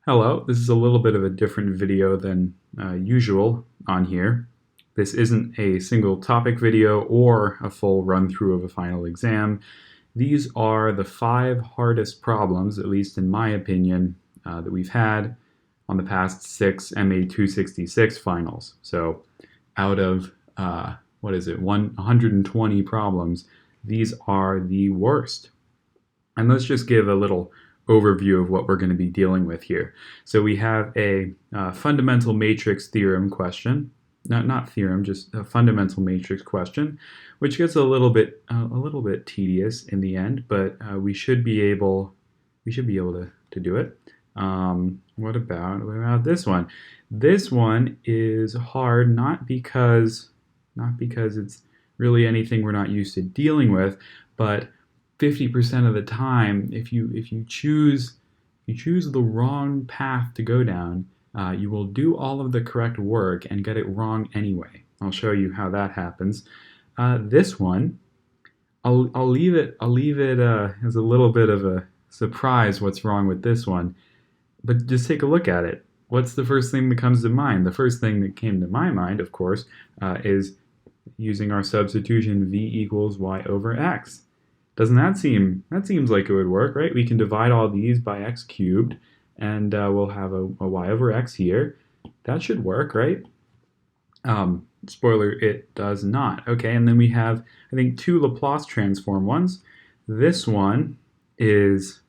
Hello, this is a little bit of a different video than usual on here. This isn't a single topic video or a full run-through of a final exam. These are the 5 hardest problems, at least in my opinion, that we've had on the past 6 MA 266 finals. So out of, 120 problems, these are the worst. And let's just give a little overview of what we're going to be dealing with here. So we have a fundamental matrix theorem question, not theorem, just a fundamental matrix question, which gets a little bit tedious in the end, but we should be able to do it. What about this one? This one is hard not because it's really anything we're not used to dealing with, but 50% of the time, if you choose the wrong path to go down, you will do all of the correct work and get it wrong anyway. I'll show you how that happens. This one, I'll leave it as a little bit of a surprise what's wrong with this one, but just take a look at it. What's the first thing that comes to mind? The first thing that came to my mind, of course, is using our substitution v equals y over x. Doesn't that seems like it would work, right? We can divide all these by x cubed, and we'll have a y over x here. That should work, right? Spoiler, it does not. Okay, and then we have, I think, 2 Laplace transform ones. This one is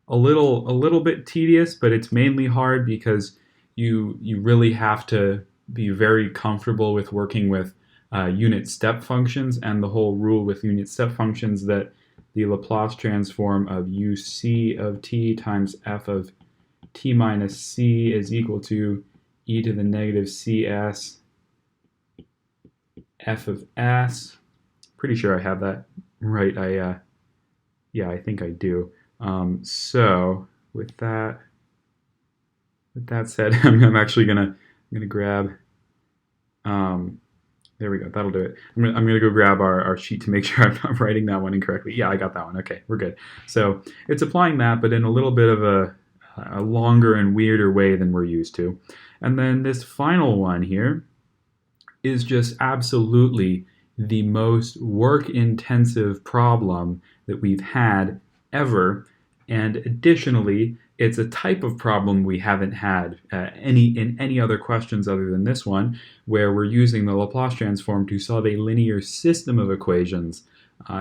a little bit tedious, but it's mainly hard because you really have to be very comfortable with working with unit step functions, and the whole rule with unit step functions that the Laplace transform of uc of t times f of t minus c is equal to e to the negative cs f of s. Pretty sure I have that right. Yeah, I think I do. So with that said, I'm actually gonna grab. There we go. That'll do it. I'm gonna go grab our sheet to make sure I'm not writing that one incorrectly. Yeah, I got that one. Okay, we're good. So it's applying that, but in a little bit of a longer and weirder way than we're used to. And then this final one here is just absolutely the most work-intensive problem that we've had ever. And additionally, it's a type of problem we haven't had in any other questions other than this one, where we're using the Laplace transform to solve a linear system of equations,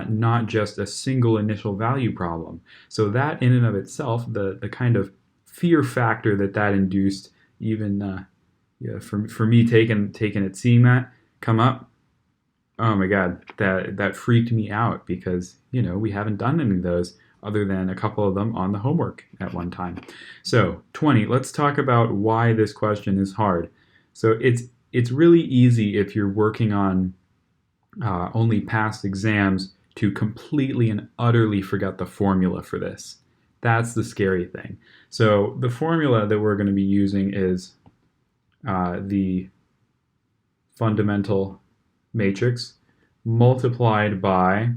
not just a single initial value problem. So that in and of itself, the kind of fear factor that induced, even for me taking it, seeing that come up, oh my God, that freaked me out because we haven't done any of those other than a couple of them on the homework at one time. So 20, let's talk about why this question is hard. So it's really easy if you're working on only past exams to completely and utterly forget the formula for this. That's the scary thing. So the formula that we're going to be using is the fundamental matrix multiplied by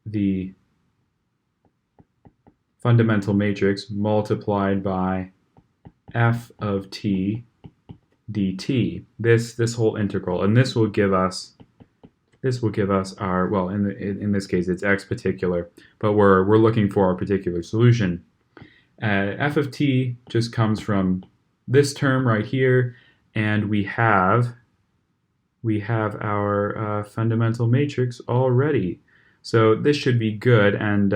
the fundamental matrix multiplied by f of t dt. This whole integral, and this will give us our, well, in this case it's x particular, but we're looking for our particular solution. F of t just comes from this term right here, and we have our fundamental matrix already. So this should be good, and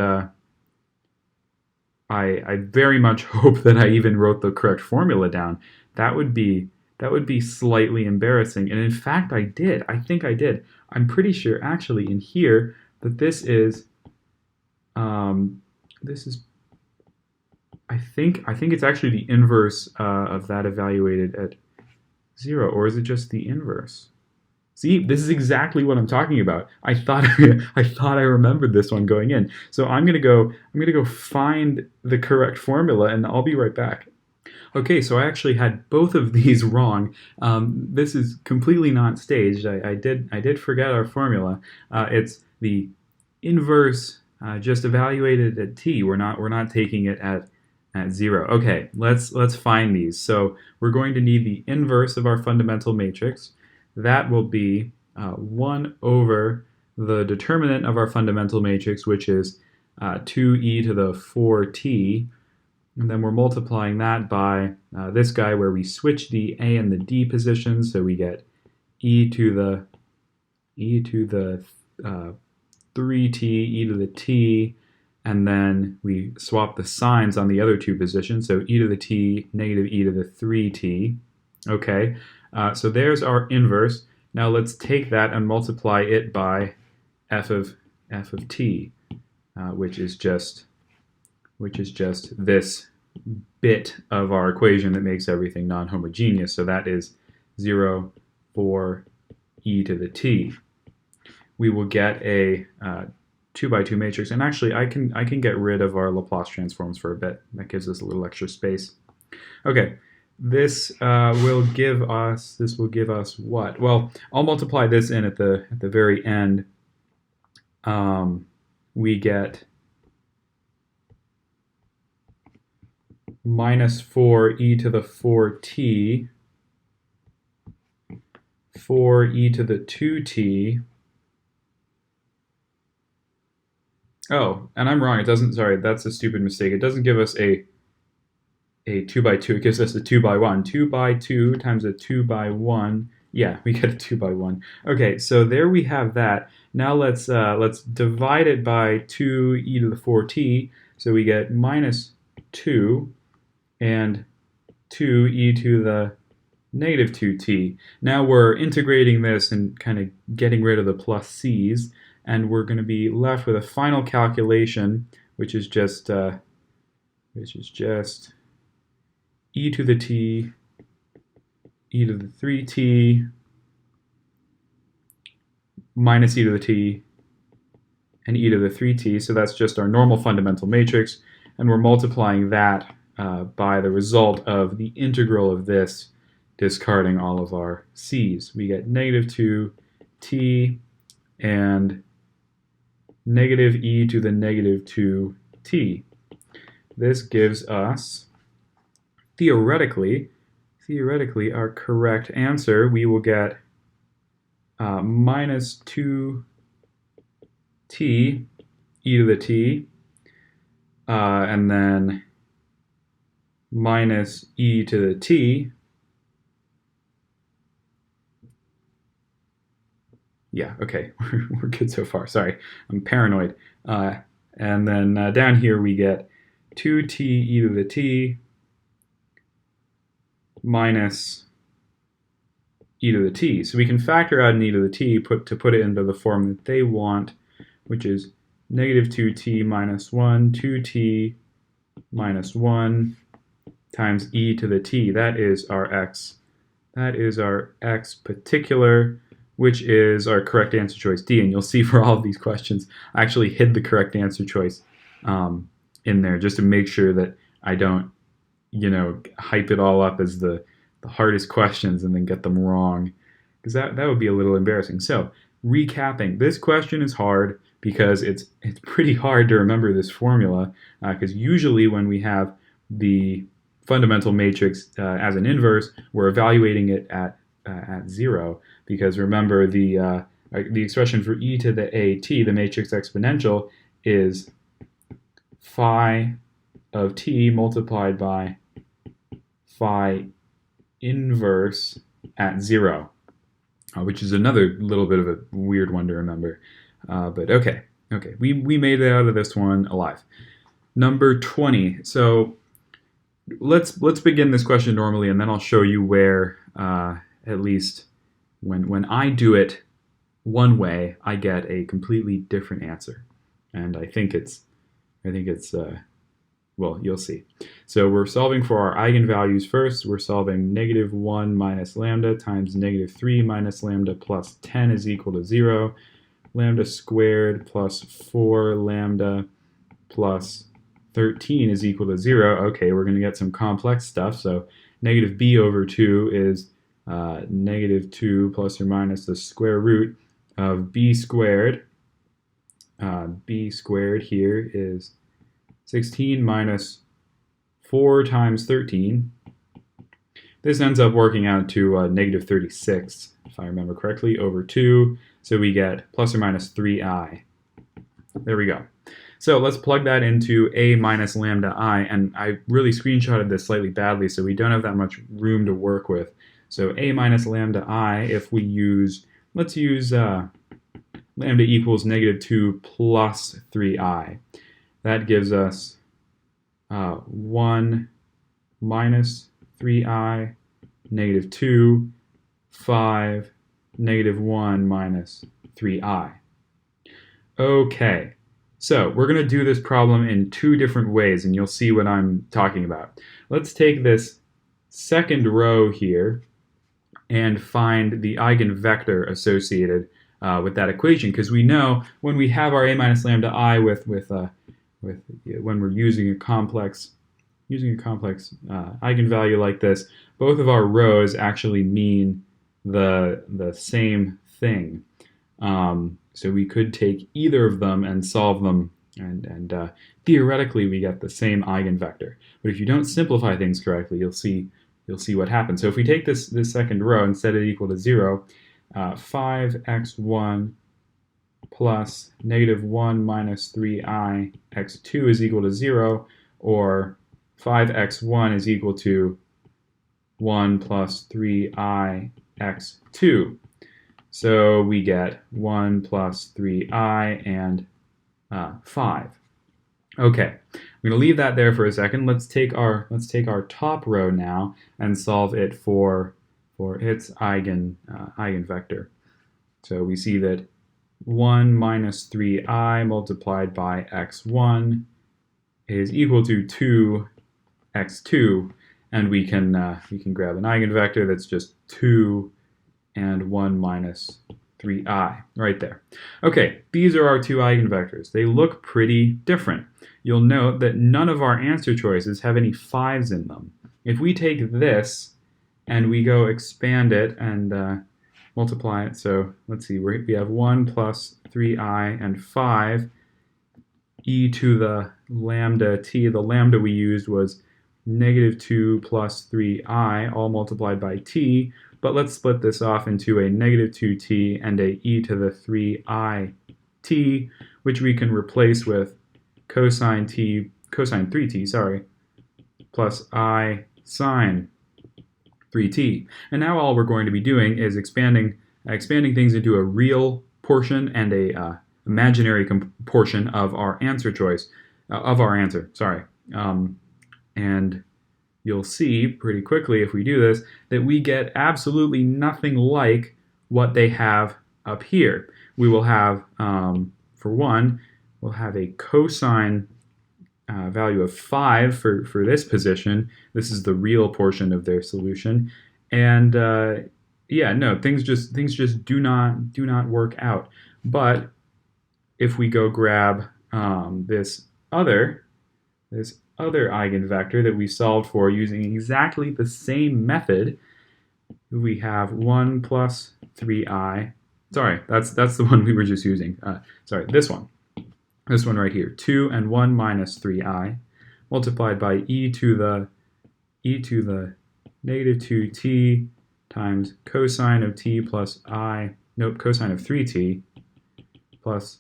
I very much hope that I even wrote the correct formula down. That would be slightly embarrassing, and in fact I did. I think I did. I'm pretty sure actually in here that this is I think it's actually the inverse of that evaluated at 0, or is it just the inverse? See, this is exactly what I'm talking about. I thought I remembered this one going in. So I'm gonna go find the correct formula, and I'll be right back. Okay, so I actually had both of these wrong. This is completely not staged. I did forget our formula. It's the inverse, just evaluated at t. We're not taking it at at 0. Okay, let's find these. So we're going to need the inverse of our fundamental matrix. That will be 1 over the determinant of our fundamental matrix, which is 2e to the 4t, and then we're multiplying that by this guy where we switch the a and the d positions, so we get e to the 3t, e to the t, and then we swap the signs on the other two positions, so e to the t, negative e to the 3t. Okay, so there's our inverse. Now let's take that and multiply it by f of t, which is just this bit of our equation that makes everything non-homogeneous. So that is 0 for e to the t. We will get a 2 by 2 matrix, and actually I can get rid of our Laplace transforms for a bit. That gives us a little extra space. Okay, this will give us what? Well, I'll multiply this in at the very end. We get minus 4e to the 4t, 4e to the 2t. Oh, and I'm wrong. It doesn't, sorry, that's a stupid mistake. It doesn't give us a 2 by 2. It gives us a 2 by 1. 2 by 2 times a 2 by 1. Yeah, we get a 2 by 1. Okay, so there we have that. Now let's divide it by 2e to the 4t. So we get minus 2 and 2e to the negative 2t. Now we're integrating this and kind of getting rid of the plus c's, and we're going to be left with a final calculation, which is just e to the t, e to the 3t, minus e to the t, and e to the 3t. So that's just our normal fundamental matrix, and we're multiplying that by the result of the integral of this, discarding all of our c's. We get negative 2t and negative e to the negative 2t. This gives us, theoretically, our correct answer. We will get minus 2t e to the t, and then minus e to the t. Yeah, okay, we're good so far. Sorry, I'm paranoid. And then down here we get 2t e to the t minus e to the t. So we can factor out an e to the t to put it into the form that they want, which is negative 2t minus 1, 2t minus 1 times e to the t. That is our x. That is our x particular, which is our correct answer choice D. And you'll see for all of these questions, I actually hid the correct answer choice in there just to make sure that I don't, hype it all up as the hardest questions and then get them wrong, because that would be a little embarrassing. So recapping, this question is hard because it's pretty hard to remember this formula, because usually when we have the fundamental matrix as an inverse, we're evaluating it at 0, because remember the expression for e to the at, the matrix exponential, is phi of t multiplied by phi inverse at 0, which is another little bit of a weird one to remember. But okay, we made it out of this one alive. Number 20. So let's begin this question normally, and then I'll show you where, at least when I do it one way, I get a completely different answer, and I think it's well, you'll see. So we're solving for our eigenvalues first. We're solving negative 1 minus lambda times negative 3 minus lambda plus 10 is equal to 0. Lambda squared plus 4 lambda plus 13 is equal to 0. Okay, we're going to get some complex stuff. So negative b over 2 is negative 2 plus or minus the square root of b squared. B squared here is 16 minus 4 times 13. This ends up working out to negative 36, if I remember correctly, over 2. So we get plus or minus 3i. There we go. So let's plug that into a minus lambda I, and I really screenshotted this slightly badly, so we don't have that much room to work with. So a minus lambda I, if we use, let's use lambda equals negative 2 plus 3i. That gives us 1 minus 3i, negative 2, 5, negative 1 minus 3i. Okay, so we're going to do this problem in 2 different ways, and you'll see what I'm talking about. Let's take this second row here and find the eigenvector associated with that equation, because we know when we have our a minus lambda I when we're using a complex eigenvalue like this, both of our rows actually mean the same thing. So we could take either of them and solve them, and theoretically we get the same eigenvector. But if you don't simplify things correctly, you'll see what happens. So if we take this second row and set it equal to 0, 5x1 plus negative 1 minus 3i x2 is equal to 0, or 5x1 is equal to 1 plus 3i x2. So we get 1 plus 3i and 5. Okay, I'm going to leave that there for a second. Let's take our top row now and solve it for its eigenvector. So we see that 1 minus 3i multiplied by x1 is equal to 2x2, and we can grab an eigenvector that's just 2 and 1 minus 3i right there. Okay, these are our 2 eigenvectors. They look pretty different. You'll note that none of our answer choices have any 5s in them. If we take this and we go expand it and multiply it, so let's see, we have 1 plus 3i and 5 e to the lambda t. The lambda we used was negative 2 plus 3i, all multiplied by t. But let's split this off into a negative 2t and a e to the 3it, which we can replace with cosine 3t, plus I sine 3t. And now all we're going to be doing is expanding things into a real portion and a imaginary portion of our answer choice, and you'll see pretty quickly if we do this that we get absolutely nothing like what they have up here. We will have, for one, we'll have a cosine value of 5 for this position. This is the real portion of their solution, and yeah, no, things just do not work out. But if we go grab this other eigenvector that we solved for using exactly the same method, we have 1 plus 3i. Sorry, that's the one we were just using. This one right here, 2 and 1 minus 3i multiplied by e to the negative 2t times cosine of t plus cosine of 3t plus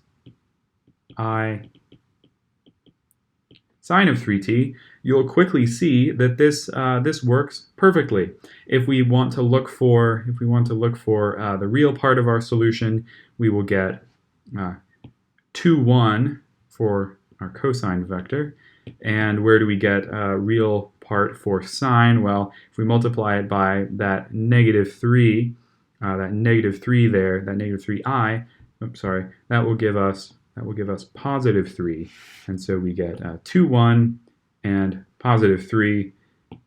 I sine of 3t. You'll quickly see that this works perfectly. If we want to look for the real part of our solution, we will get 2, 1 for our cosine vector. And where do we get a real part for sine? Well, if we multiply it by that negative 3, that negative 3i, that will give us positive 3. And so we get 2, 1 and positive 3,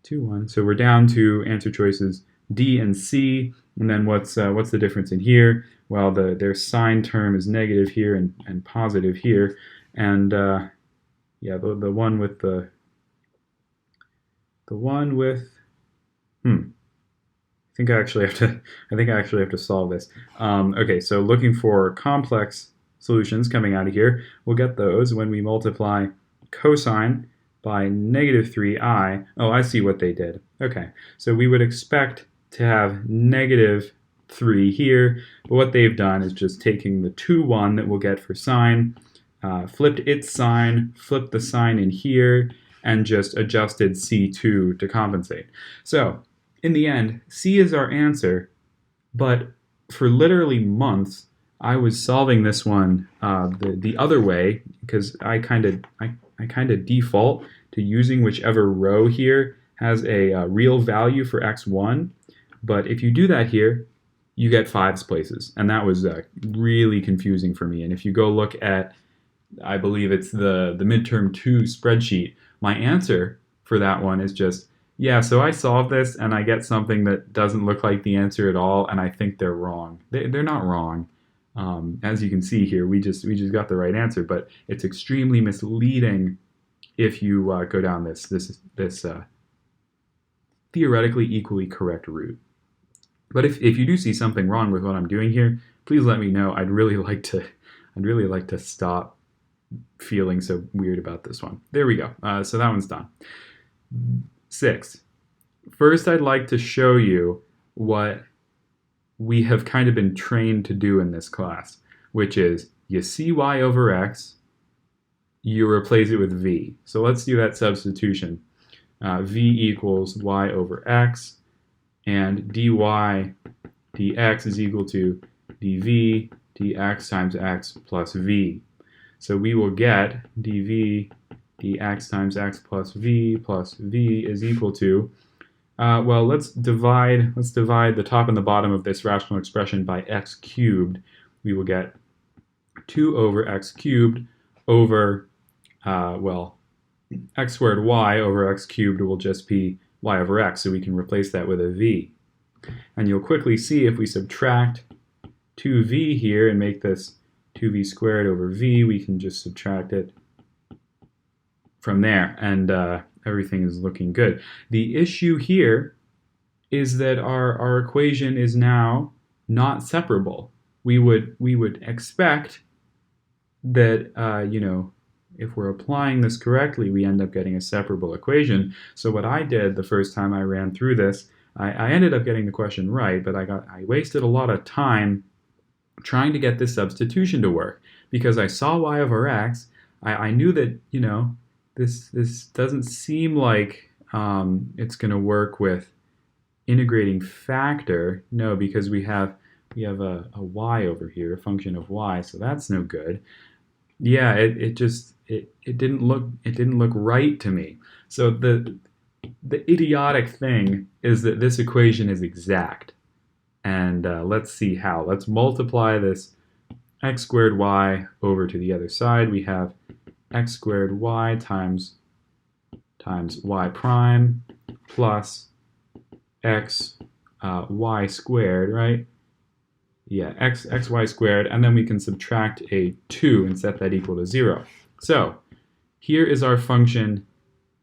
2, 1. So we're down to answer choices D and C. And then what's the difference in here? Well, their sine term is negative here and positive here. And yeah, the one with I think I actually have to solve this. Okay, so looking for complex solutions coming out of here, we'll get those when we multiply cosine by negative 3i. Oh, I see what they did. Okay, so we would expect to have negative 3 here, but what they've done is just taking the 2, 1 that we'll get for sine, flipped its sign, flipped the sign in here, and just adjusted C2 to compensate. So, in the end, C is our answer, but for literally months, I was solving this one the other way, because I kind of default to using whichever row here has a real value for x1. But if you do that here, you get 5's places, and that was really confusing for me. And if you go look at, I believe it's the midterm 2 spreadsheet, my answer for that one is just, yeah, so I solved this and I get something that doesn't look like the answer at all, and I think they're wrong. They're not wrong. As you can see here, we just got the right answer, but it's extremely misleading if you go down this theoretically equally correct route. But if you do see something wrong with what I'm doing here, please let me know. I'd really like to stop feeling so weird about this one. There we go. So that one's done. 6. First, I'd like to show you what we have kind of been trained to do in this class, which is you see y over x, you replace it with v. So let's do that substitution. V equals y over x, and dy dx is equal to dv dx times x plus v. So we will get dv dx times x plus v is equal to, well, let's divide the top and the bottom of this rational expression by x cubed. We will get 2 over x cubed over, well, x squared y over x cubed will just be y over x, so we can replace that with a v. And you'll quickly see if we subtract 2v here and make this 2v squared over v, we can just subtract it from there, and everything is looking good. The issue here is that our equation is now not separable. We would expect that you know, if we're applying this correctly, we end up getting a separable equation. So what I did the first time I ran through this, I ended up getting the question right, but I wasted a lot of time trying to get this substitution to work, because I saw y over x. I knew that, you know, this doesn't seem like it's going to work with integrating factor. No, because we have a y over here, a function of y, so that's no good. Yeah, it didn't look right to me. So the idiotic thing is that this equation is exact, and let's see how. Let's multiply this x squared y over to the other side. We have x squared y times y prime plus x y squared, right? Yeah, xy squared, and then we can subtract a 2 and set that equal to 0. So here is our function.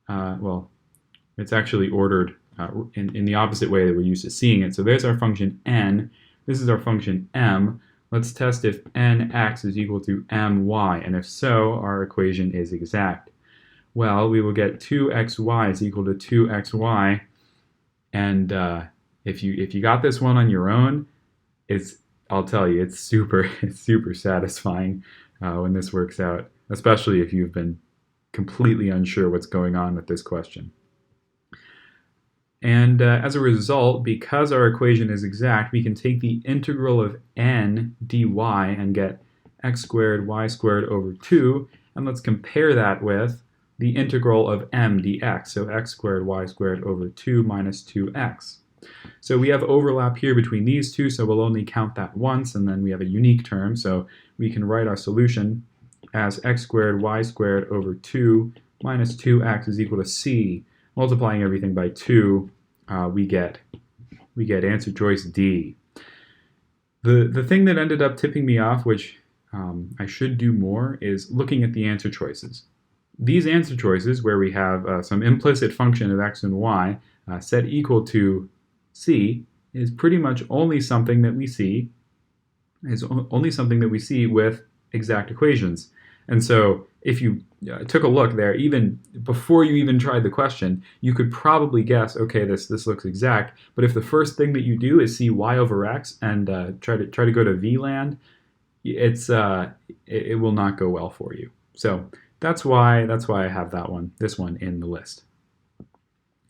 Well, it's actually ordered in the opposite way that we're used to seeing it. So there's our function n. This is our function m. Let's test if nx is equal to my, and if so, our equation is exact. Well, we will get 2xy is equal to 2xy, and if you got this one on your own, I'll tell you, it's super satisfying when this works out, especially if you've been completely unsure what's going on with this question. And as a result, because our equation is exact, we can take the integral of n dy and get x squared y squared over 2, and let's compare that with the integral of m dx, so x squared y squared over 2 minus 2x. So we have overlap here between these two, so we'll only count that once, and then we have a unique term, so we can write our solution as x squared y squared over 2 minus 2x is equal to c. Multiplying everything by 2, we get answer choice D. The thing that ended up tipping me off, which I should do more, is looking at the answer choices. These answer choices, where we have some implicit function of x and y set equal to c, is pretty much only something that we see with exact equations. And so if you took a look there, even before you even tried the question, you could probably guess, okay, this looks exact. But if the first thing that you do is see y over x and try to go to v land, it will not go well for you. So that's why I have this one in the list.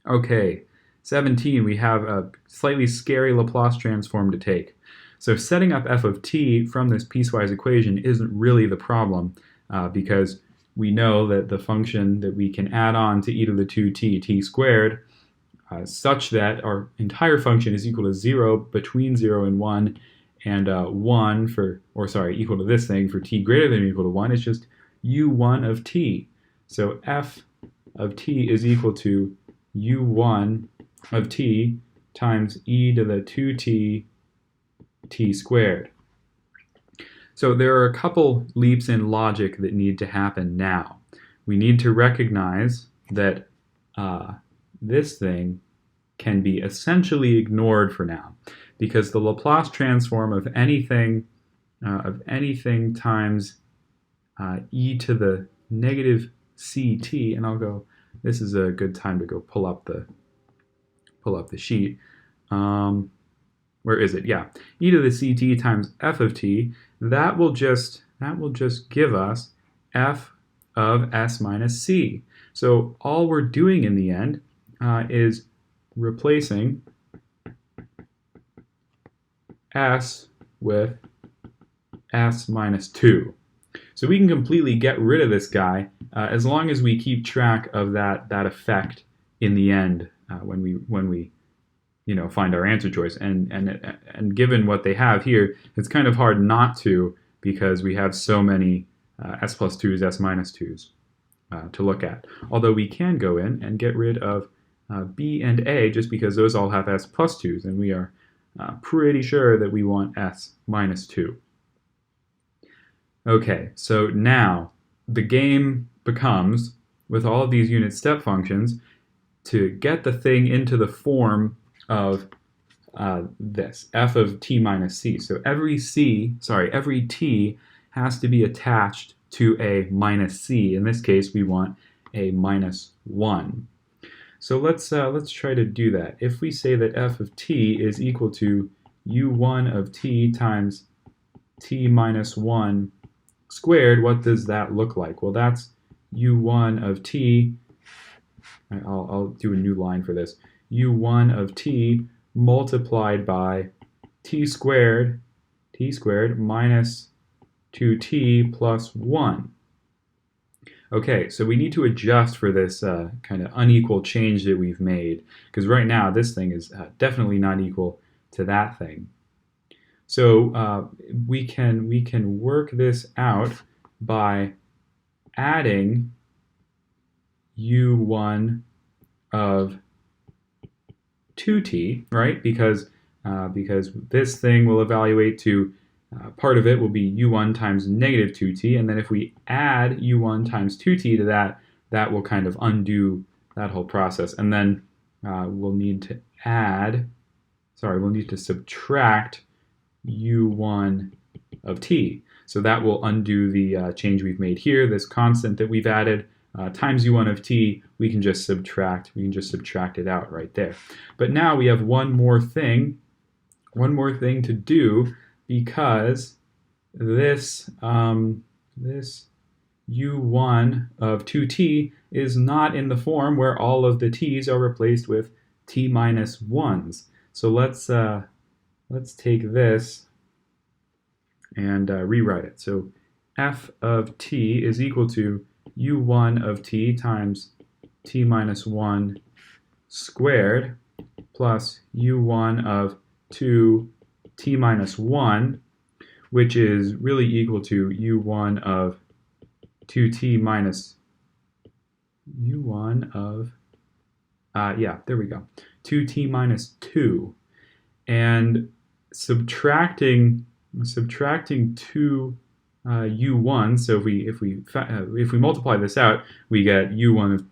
Okay, 17, we have a slightly scary Laplace transform to take. So setting up f of t from this piecewise equation isn't really the problem because we know that the function that we can add on to e to the 2t, t squared, such that our entire function is equal to 0 between 0 and 1, and 1 for, or sorry, equal to this thing for t greater than or equal to 1 is just u1 of t. So f of t is equal to u1 of t times e to the 2t t squared. So there are a couple leaps in logic that need to happen now. We need to recognize that this thing can be essentially ignored for now, because the Laplace transform of anything times e to the negative ct, and I'll go. This is a good time to go pull up the sheet. Where is it? Yeah, e to the ct times f of t. That will just give us f of s minus c. So all we're doing in the end is replacing s with s minus 2. So we can completely get rid of this guy as long as we keep track of that effect in the end when we find our answer choice. And given what they have here, it's kind of hard not to, because we have so many s plus 2's, s minus 2's to look at. Although we can go in and get rid of b and a, just because those all have s plus 2's, and we are pretty sure that we want s minus 2. Okay, so now the game becomes, with all of these unit step functions, to get the thing into the form of this, f of t minus c. So every t has to be attached to a minus c. In this case, we want a minus 1. So let's try to do that. If we say that f of t is equal to u1 of t times t minus 1 squared, what does that look like? Well, that's u1 of t. I'll do a new line for this. u1 of t multiplied by t squared minus 2t plus 1. Okay, so we need to adjust for this kind of unequal change that we've made, because right now this thing is definitely not equal to that thing. So we can work this out by adding u1 of 2t, right? Because this thing will evaluate to part of it will be u1 times negative 2t, and then if we add u1 times 2t to that, that will kind of undo that whole process. And then we'll need to subtract u1 of t. So that will undo the change we've made here. This constant that we've added times u1 of t, we can just subtract it out right there. But now we have one more thing to do, because this this u1 of 2t is not in the form where all of the t's are replaced with t minus 1's. So let's take this and rewrite it. So f of t is equal to u1 of t times t minus 1 squared plus u1 of 2 t minus 1, which is really equal to u1 of 2t minus u1 of, there we go, 2t minus 2. And subtracting 2 u1, so if we multiply this out, we get u1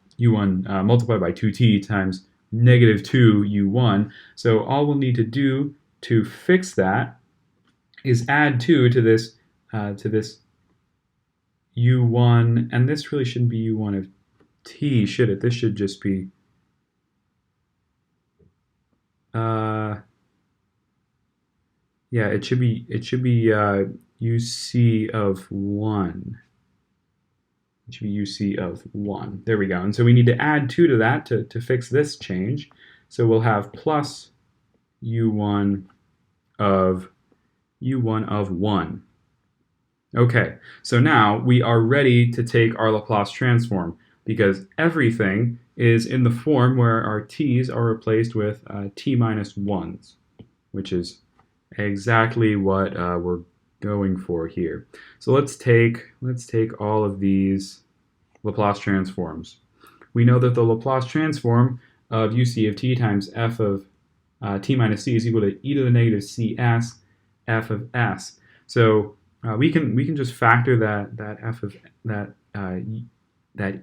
multiplied by 2t times negative 2 u1. So all we'll need to do to fix that is add 2 to this u1, and this really shouldn't be u1 of t, should it? This should just be yeah, it should be uc of 1. It should be uc of 1. There we go. And so we need to add 2 to that to fix this change. So we'll have plus u1 of 1. Okay, so now we are ready to take our Laplace transform because everything is in the form where our t's are replaced with t minus 1s, which is exactly what we're going for here. So let's take all of these Laplace transforms. We know that the Laplace transform of uc of t times f of t minus c is equal to e to the negative cs f of s. So we can just factor that f of that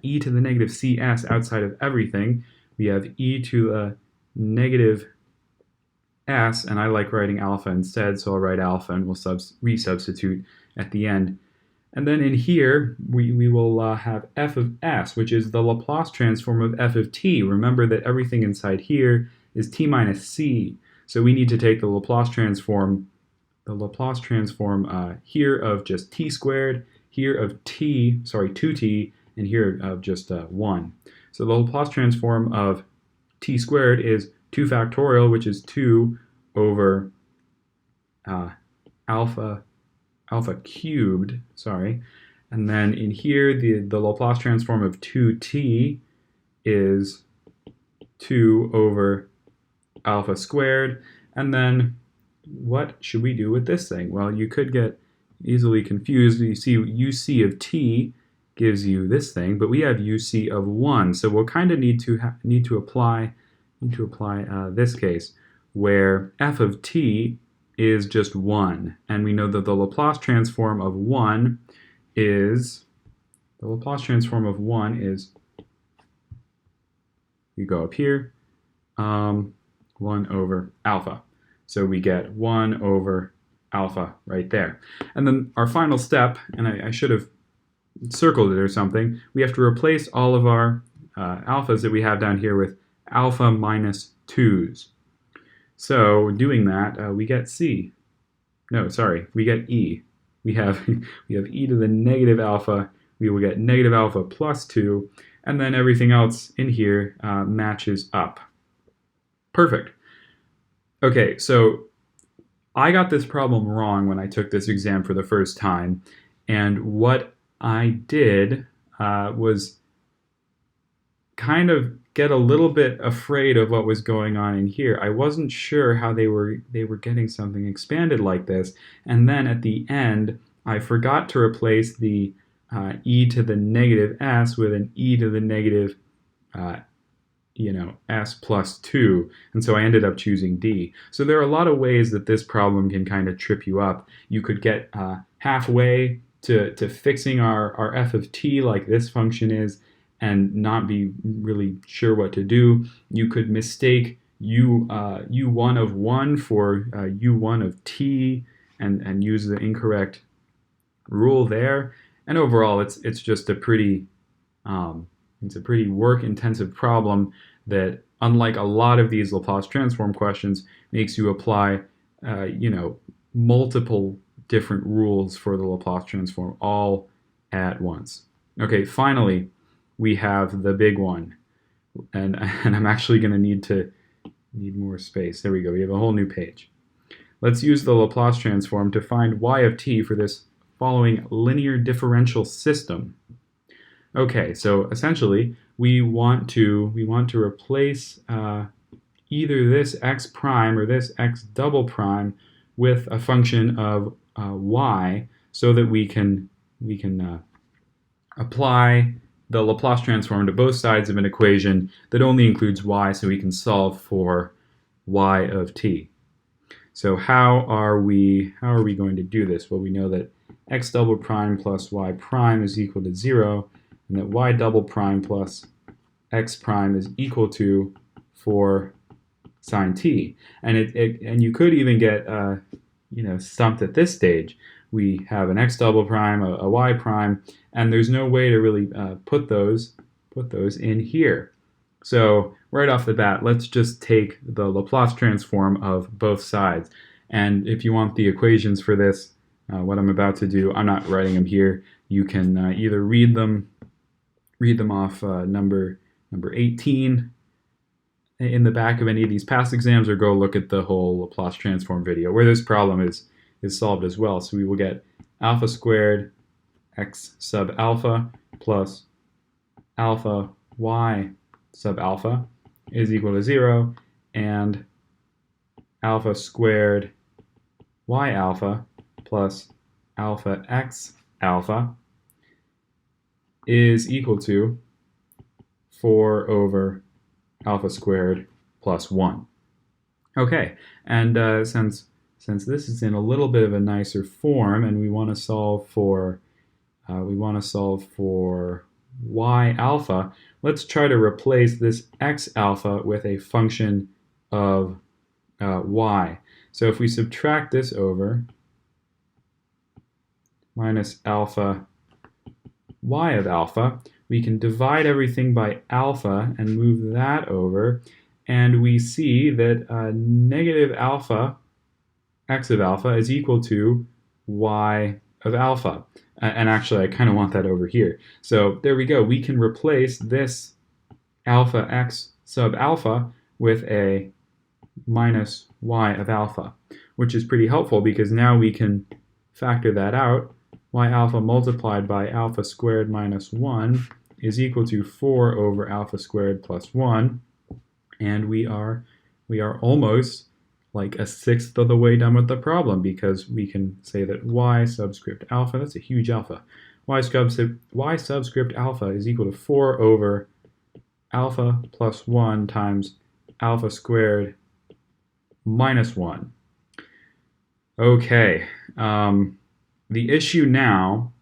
e to the negative cs outside of everything. We have e to the negative s, and I like writing alpha instead, so I'll write alpha and we'll resubstitute at the end. And then in here, we will have f of s, which is the Laplace transform of f of t. Remember that everything inside here is t minus c, so we need to take the Laplace transform here of just t squared, here of 2t, and here of just 1. So the Laplace transform of t squared is 2 factorial, which is 2 over alpha cubed, and then in here the Laplace transform of 2t is 2 over alpha squared, and then what should we do with this thing? Well, you could get easily confused. You see uc of t gives you this thing, but we have uc of 1, so we'll kind of need to apply this case where f of t is just 1, and we know that the Laplace transform of 1 is you go up here 1 over alpha. So we get 1 over alpha right there. And then our final step, and I should have circled it or something, we have to replace all of our alphas that we have down here with alpha minus 2's. So doing that, we get c. No, sorry, we get e. We have e to the negative alpha. We will get negative alpha plus 2, and then everything else in here matches up. Perfect. Okay, so I got this problem wrong when I took this exam for the first time, and what I did was kind of get a little bit afraid of what was going on in here. I wasn't sure how they were getting something expanded like this, and then at the end I forgot to replace the e to the negative s with an e to the negative s plus 2, and so I ended up choosing D. So there are a lot of ways that this problem can kind of trip you up. You could get halfway to fixing our f of t like this function is and not be really sure what to do. You could mistake u1 of 1 for u1 of t and use the incorrect rule there. And overall, it's just a pretty work-intensive problem that, unlike a lot of these Laplace transform questions, makes you apply multiple different rules for the Laplace transform all at once. Okay, finally, we have the big one, and I'm actually going to need more space. There we go. We have a whole new page. Let's use the Laplace transform to find y of t for this following linear differential system. Okay, so essentially we want to replace either this x prime or this x double prime with a function of y, so that we can apply the Laplace transform to both sides of an equation that only includes y, so we can solve for y of t. So how are we going to do this? Well, we know that x double prime plus y prime is equal to 0, and that y double prime plus x prime is equal to 4 sine t. And you could even get stumped at this stage. we have an x double prime, a y prime, and there's no way to really put those in here. So right off the bat, let's just take the Laplace transform of both sides. And if you want the equations for this, what I'm about to do, I'm not writing them here. You can either read them off number 18 in the back of any of these past exams, or go look at the whole Laplace transform video where this problem is solved as well. So we will get alpha squared x sub alpha plus alpha y sub alpha is equal to 0, and alpha squared y alpha plus alpha x alpha is equal to 4 over alpha squared plus 1. Okay, and since this is in a little bit of a nicer form, and we want to solve for y alpha, let's try to replace this x alpha with a function of y. So if we subtract this over, minus alpha y of alpha, we can divide everything by alpha and move that over, and we see that negative alpha x of alpha is equal to y of alpha. And actually, I kind of want that over here. So there we go. We can replace this alpha x sub alpha with a minus y of alpha, which is pretty helpful because now we can factor that out. Y alpha multiplied by alpha squared minus 1 is equal to 4 over alpha squared plus 1. And we are almost like a sixth of the way done with the problem, because we can say that y subscript alpha, that's a huge alpha, y subscript alpha is equal to 4 over alpha plus 1 times alpha squared minus 1. Okay, the issue now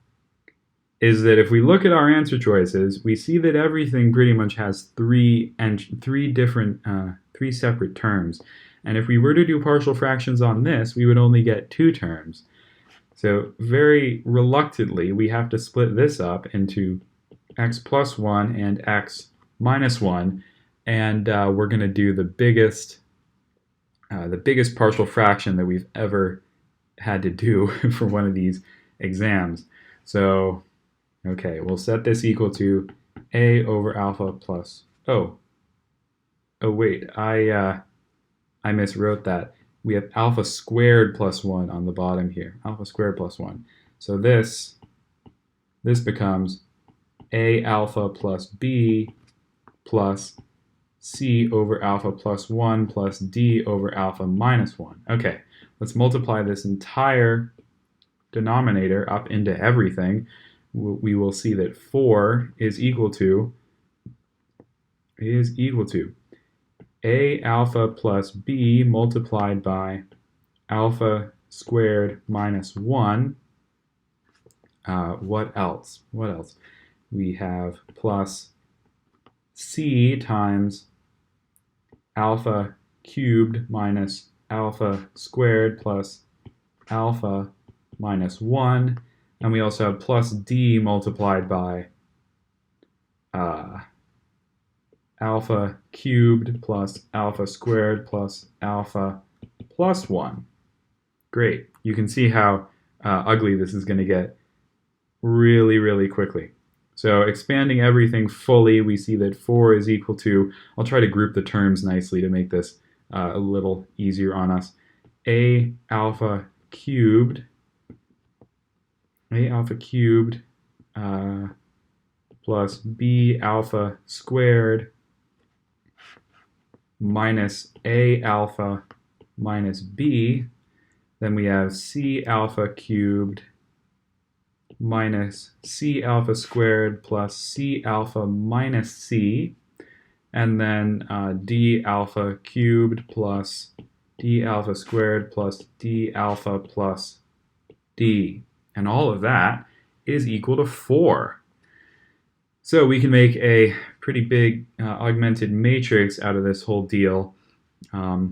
is that if we look at our answer choices, we see that everything pretty much has three separate terms. And if we were to do partial fractions on this, we would only get 2 terms. So very reluctantly, we have to split this up into x plus 1 and x minus 1, and we're going to do the biggest partial fraction that we've ever had to do for one of these exams. So, okay, we'll set this equal to a over alpha plus, oh wait, I miswrote that. We have alpha squared plus 1 on the bottom here. Alpha squared plus 1. So this becomes a alpha plus b plus c over alpha plus 1 plus d over alpha minus 1. Okay, let's multiply this entire denominator up into everything. We will see that 4 is equal to a alpha plus b multiplied by alpha squared minus 1. What else? We have plus c times alpha cubed minus alpha squared plus alpha minus 1. And we also have plus d multiplied by alpha cubed plus alpha squared plus alpha plus 1. Great. You can see how ugly this is going to get really, really quickly. So expanding everything fully, we see that 4 is equal to, I'll try to group the terms nicely to make this a little easier on us, a alpha cubed plus b alpha squared minus a alpha minus b. Then we have c alpha cubed minus c alpha squared plus c alpha minus c. And then d alpha cubed plus d alpha squared plus d alpha plus d. And all of that is equal to 4. So we can make a pretty big augmented matrix out of this whole deal.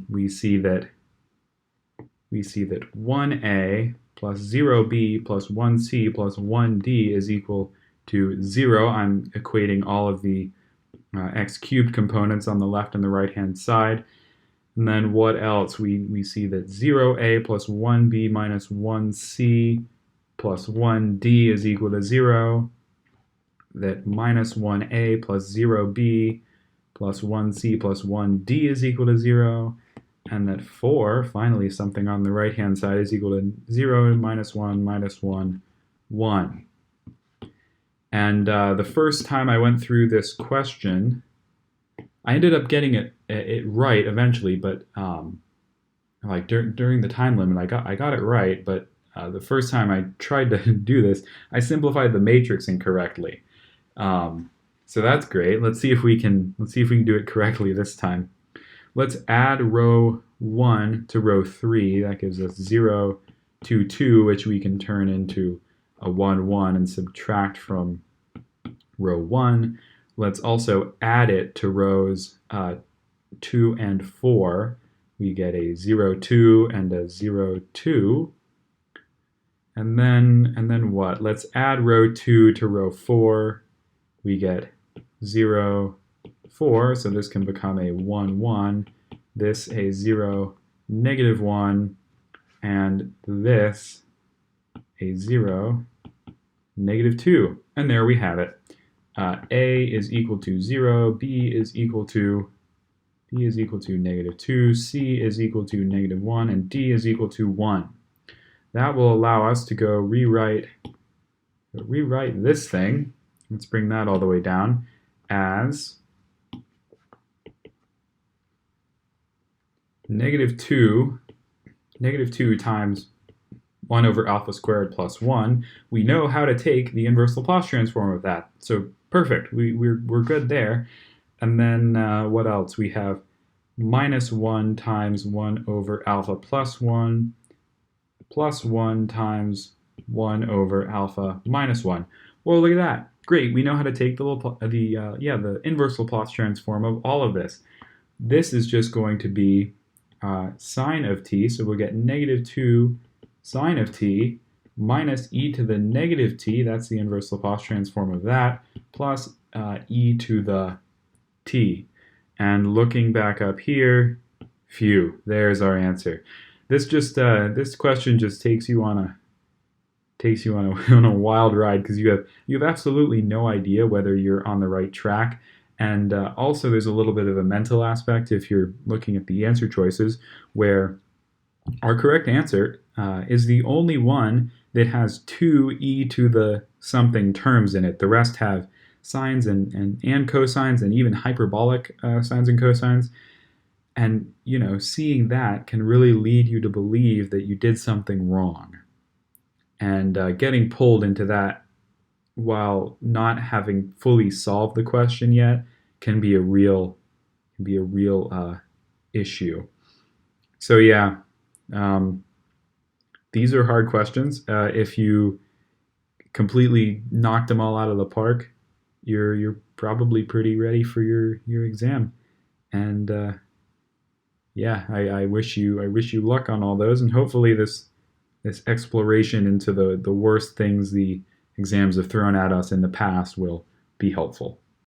We see that 1a plus 0b plus 1c plus 1d is equal to 0. I'm equating all of the x cubed components on the left and the right hand side. And then what else? We see that 0a plus 1b minus 1c plus 1d is equal to 0. That minus 1a plus 0b plus 1c plus 1d is equal to 0. And that 4, finally something on the right-hand side, is equal to 0, minus 1, minus 1, 1. And the first time I went through this question, I ended up getting it right eventually, but like during the time limit, I got it right. But the first time I tried to do this, I simplified the matrix incorrectly. So that's great. Let's see if we can do it correctly this time. Let's add row 1 to row 3. That gives us 0, 2, 2, which we can turn into a 1, 1 and subtract from row 1. Let's also add it to rows 2 and 4. We get a 0, 2 and a 0, 2. And then what? Let's add row 2 to row 4. We get 0, 4, so this can become a 1, 1, this a 0, negative 1, and this a 0, negative 2. And there we have it. A is equal to 0, B is equal to negative 2, C is equal to negative 1, and D is equal to 1. That will allow us to go rewrite this thing. Let's bring that all the way down as negative 2 times 1 over alpha squared plus 1. We know how to take the inverse Laplace transform of that. So perfect, we're good there. And then what else? We have minus 1 times 1 over alpha plus 1 times 1 over alpha minus 1. Well, look at that. Great, we know how to take the inverse Laplace transform of all of this. This is just going to be sine of t, so we'll get negative 2 sine of t minus e to the negative t, that's the inverse Laplace transform of that, plus e to the t. And looking back up here, phew, there's our answer. This question just takes you on a wild ride, because you have absolutely no idea whether you're on the right track. And also there's a little bit of a mental aspect if you're looking at the answer choices, where our correct answer is the only one that has 2 e to the something terms in it. The rest have sines and cosines and even hyperbolic sines and cosines. And seeing that can really lead you to believe that you did something wrong. And getting pulled into that while not having fully solved the question yet can be a real issue. So yeah, these are hard questions. If you completely knocked them all out of the park, you're probably pretty ready for your exam. And yeah, I wish you luck on all those, and hopefully this exploration into the worst things the exams have thrown at us in the past will be helpful.